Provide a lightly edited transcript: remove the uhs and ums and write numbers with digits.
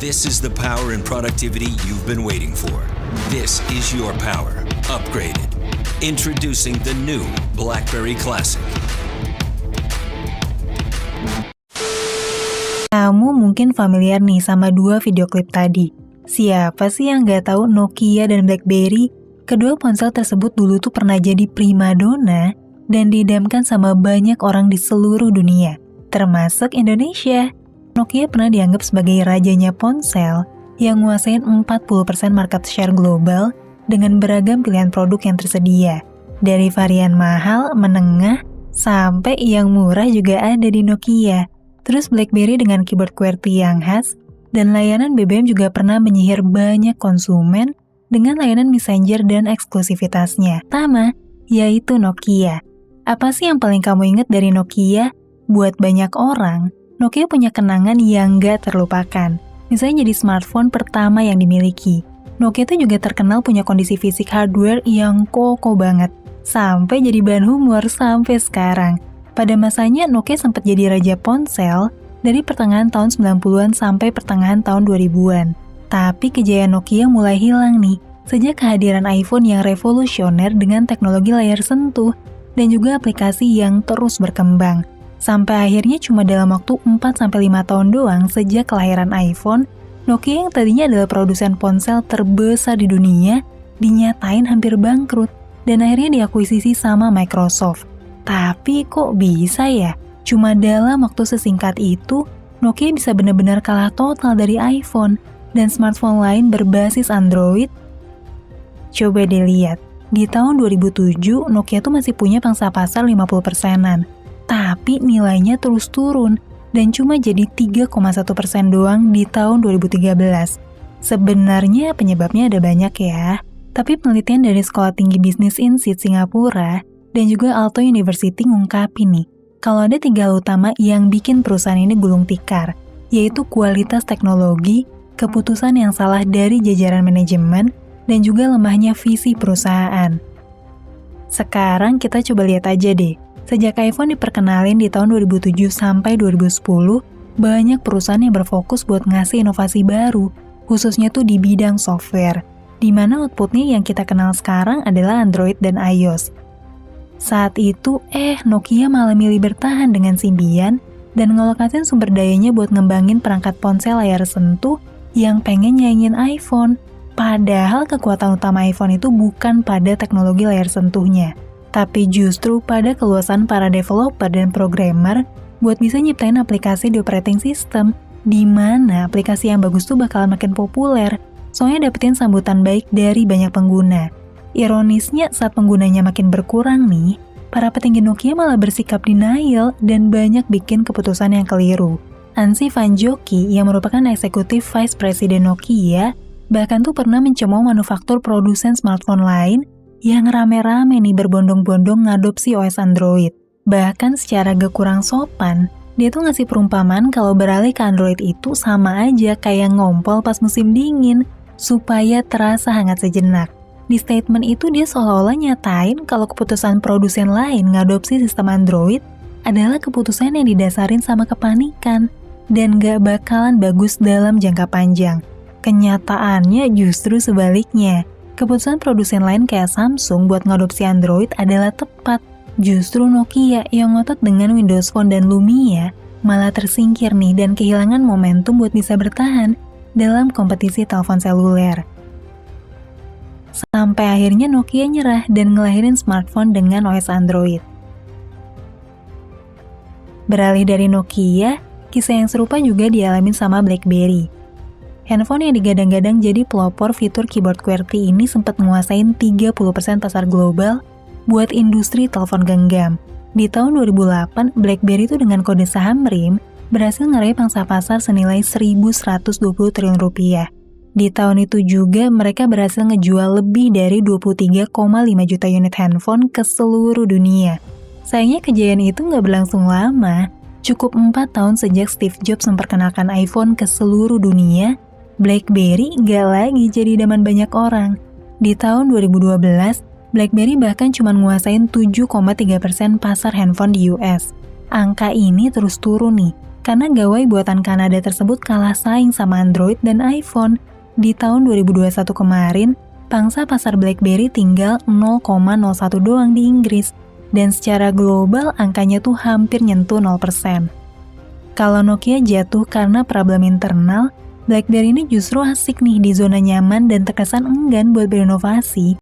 This is the power and productivity you've been waiting for. This is your power, upgraded. Introducing the new BlackBerry Classic. Kamu mungkin familiar nih sama dua video klip tadi. Siapa sih yang nggak tahu Nokia dan BlackBerry? Kedua ponsel tersebut dulu tuh pernah jadi primadona dan diidamkan sama banyak orang di seluruh dunia, termasuk Indonesia. Nokia pernah dianggap sebagai rajanya ponsel yang nguasain 40% market share global dengan beragam pilihan produk yang tersedia. Dari varian mahal, menengah, sampai yang murah juga ada di Nokia. Terus BlackBerry dengan keyboard QWERTY yang khas, dan layanan BBM juga pernah menyihir banyak konsumen dengan layanan Messenger dan eksklusivitasnya. Pertama, yaitu Nokia. Apa sih yang paling kamu ingat dari Nokia? Buat banyak orang, Nokia punya kenangan yang gak terlupakan. Misalnya jadi smartphone pertama yang dimiliki. Nokia itu juga terkenal punya kondisi fisik hardware yang kokoh banget, sampai jadi bahan humor sampai sekarang. Pada masanya, Nokia sempat jadi raja ponsel dari pertengahan tahun 90-an sampai pertengahan tahun 2000-an. Tapi kejayaan Nokia mulai hilang nih, sejak kehadiran iPhone yang revolusioner dengan teknologi layar sentuh dan juga aplikasi yang terus berkembang. Sampai akhirnya cuma dalam waktu 4-5 tahun doang sejak kelahiran iPhone, Nokia yang tadinya adalah produsen ponsel terbesar di dunia, dinyatain hampir bangkrut dan akhirnya diakuisisi sama Microsoft. Tapi kok bisa ya? Cuma dalam waktu sesingkat itu, Nokia bisa benar-benar kalah total dari iPhone dan smartphone lain berbasis Android. Coba dilihat, di tahun 2007 Nokia tuh masih punya pangsa pasar 50%-an. Tapi nilainya terus turun dan cuma jadi 3,1% doang di tahun 2013. Sebenarnya penyebabnya ada banyak ya, tapi penelitian dari Sekolah Tinggi Bisnis Insight Singapura dan juga Aalto University ngungkapin nih, kalau ada 3 hal utama yang bikin perusahaan ini gulung tikar, yaitu kualitas teknologi, keputusan yang salah dari jajaran manajemen, dan juga lemahnya visi perusahaan. Sekarang kita coba lihat aja deh. Sejak iPhone diperkenalin di tahun 2007 sampai 2010, banyak perusahaan yang berfokus buat ngasih inovasi baru, khususnya tuh di bidang software, di mana outputnya yang kita kenal sekarang adalah Android dan iOS. Saat itu, Nokia malah milih bertahan dengan Symbian dan ngelokasin sumber dayanya buat ngembangin perangkat ponsel layar sentuh yang pengen nyaingin iPhone. Padahal kekuatan utama iPhone itu bukan pada teknologi layar sentuhnya, tapi justru pada keluasan para developer dan programmer buat bisa nyiptain aplikasi di operating system, di mana aplikasi yang bagus tuh bakalan makin populer, soalnya dapetin sambutan baik dari banyak pengguna. Ironisnya, saat penggunanya makin berkurang nih, para petinggi Nokia malah bersikap denial dan banyak bikin keputusan yang keliru. Anssi Van Jocky, yang merupakan Executive Vice President Nokia, bahkan tuh pernah mencemooh manufaktur produsen smartphone lain yang rame-rame nih berbondong-bondong ngadopsi OS Android. Bahkan secara gak kurang sopan, dia tuh ngasih perumpamaan kalau beralih ke Android itu sama aja kayak ngompol pas musim dingin, supaya terasa hangat sejenak. Di statement itu dia seolah-olah nyatain kalau keputusan produsen lain ngadopsi sistem Android adalah keputusan yang didasarin sama kepanikan, dan gak bakalan bagus dalam jangka panjang. Kenyataannya justru sebaliknya. Keputusan produsen lain kayak Samsung buat ngadopsi Android adalah tepat. Justru Nokia yang ngotot dengan Windows Phone dan Lumia malah tersingkir nih dan kehilangan momentum buat bisa bertahan dalam kompetisi telepon seluler. Sampai akhirnya Nokia nyerah dan ngelahirin smartphone dengan OS Android. Beralih dari Nokia, kisah yang serupa juga dialamin sama BlackBerry. Handphone yang digadang-gadang jadi pelopor fitur keyboard QWERTY ini sempat menguasain 30% pasar global buat industri telepon genggam. Di tahun 2008, BlackBerry itu dengan kode saham RIM berhasil ngeraih pangsa pasar senilai 1.120 triliun rupiah. Di tahun itu juga mereka berhasil ngejual lebih dari 23,5 juta unit handphone ke seluruh dunia. Sayangnya kejayaan itu nggak berlangsung lama. Cukup 4 tahun sejak Steve Jobs memperkenalkan iPhone ke seluruh dunia, BlackBerry nggak lagi jadi idaman banyak orang. Di tahun 2012, BlackBerry bahkan cuma nguasain 7,3% pasar handphone di US. Angka ini terus turun nih, karena gawai buatan Kanada tersebut kalah saing sama Android dan iPhone. Di tahun 2021 kemarin, pangsa pasar BlackBerry tinggal 0,01 doang di Inggris, dan secara global angkanya tuh hampir nyentuh 0%. Kalau Nokia jatuh karena problem internal, BlackBerry ini justru asik nih di zona nyaman dan terkesan enggan buat berinovasi.